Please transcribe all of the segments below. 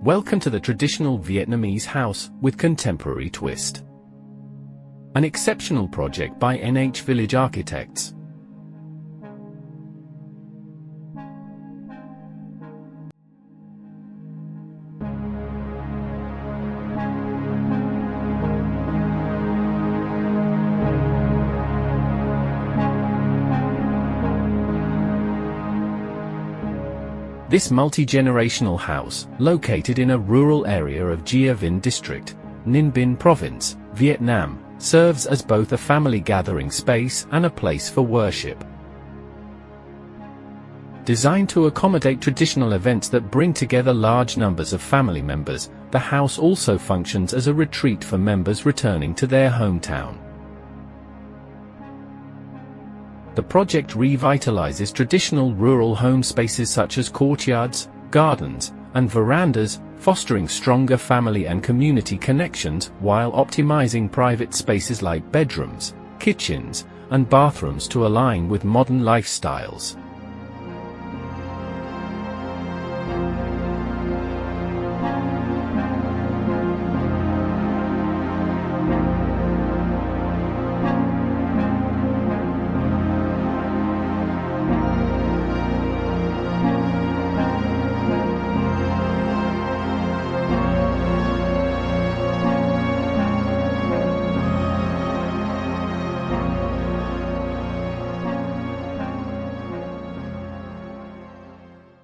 Welcome to the traditional Vietnamese house with contemporary twist. An exceptional project by NH Village Architects. This multi-generational house, located in a rural area of Gia Viễn district, Ninh Bình province, Vietnam, serves as both a family gathering space and a place for worship. Designed to accommodate traditional events that bring together large numbers of family members, the house also functions as a retreat for members returning to their hometown. The project revitalizes traditional rural home spaces such as courtyards, gardens, and verandas, fostering stronger family and community connections while optimizing private spaces like bedrooms, kitchens, and bathrooms to align with modern lifestyles.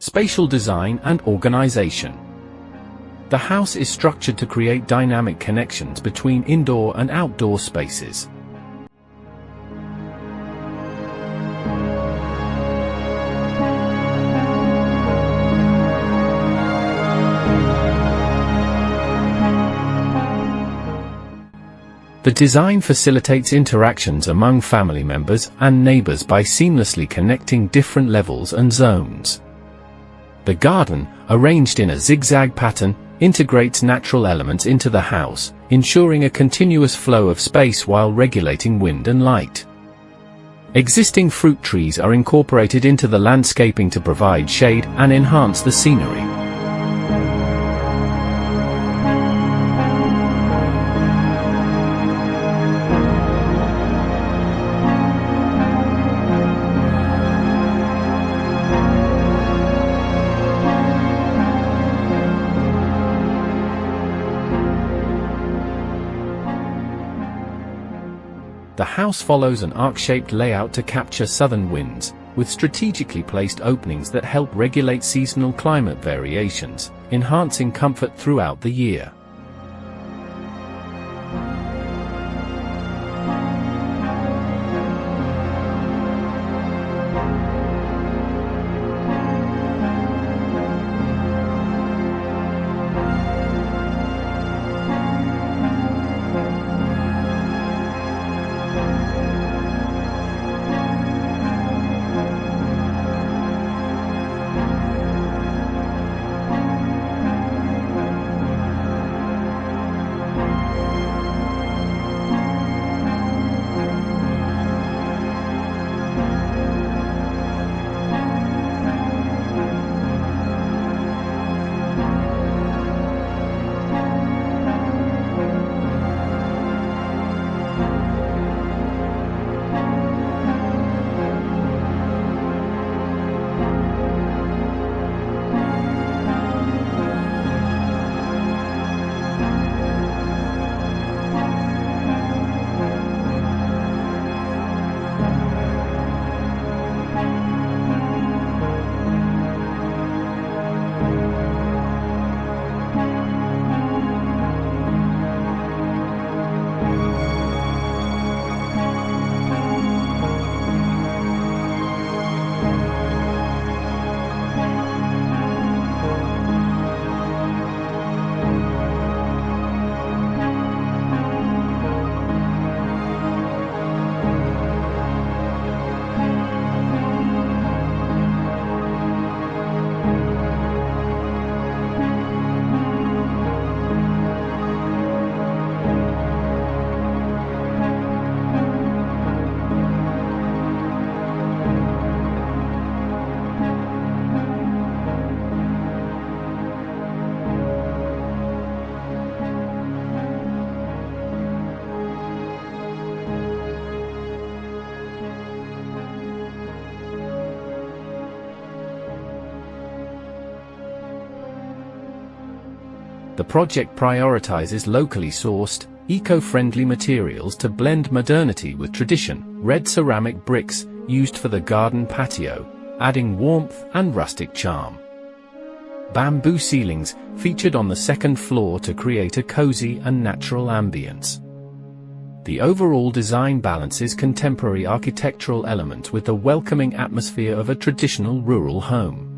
Spatial design and organization. The house is structured to create dynamic connections between indoor and outdoor spaces. The design facilitates interactions among family members and neighbors by seamlessly connecting different levels and zones. The garden, arranged in a zigzag pattern, integrates natural elements into the house, ensuring a continuous flow of space while regulating wind and light. Existing fruit trees are incorporated into the landscaping to provide shade and enhance the scenery. The house follows an arc-shaped layout to capture southern winds, with strategically placed openings that help regulate seasonal climate variations, enhancing comfort throughout the year. The project prioritizes locally sourced, eco-friendly materials to blend modernity with tradition. Red ceramic bricks, used for the garden patio, adding warmth and rustic charm. Bamboo ceilings, featured on the second floor to create a cozy and natural ambience. The overall design balances contemporary architectural elements with the welcoming atmosphere of a traditional rural home.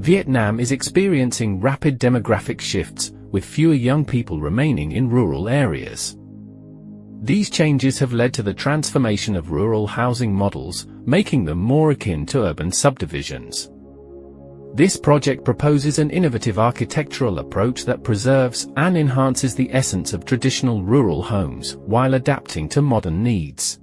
Vietnam is experiencing rapid demographic shifts, with fewer young people remaining in rural areas. These changes have led to the transformation of rural housing models, making them more akin to urban subdivisions. This project proposes an innovative architectural approach that preserves and enhances the essence of traditional rural homes while adapting to modern needs.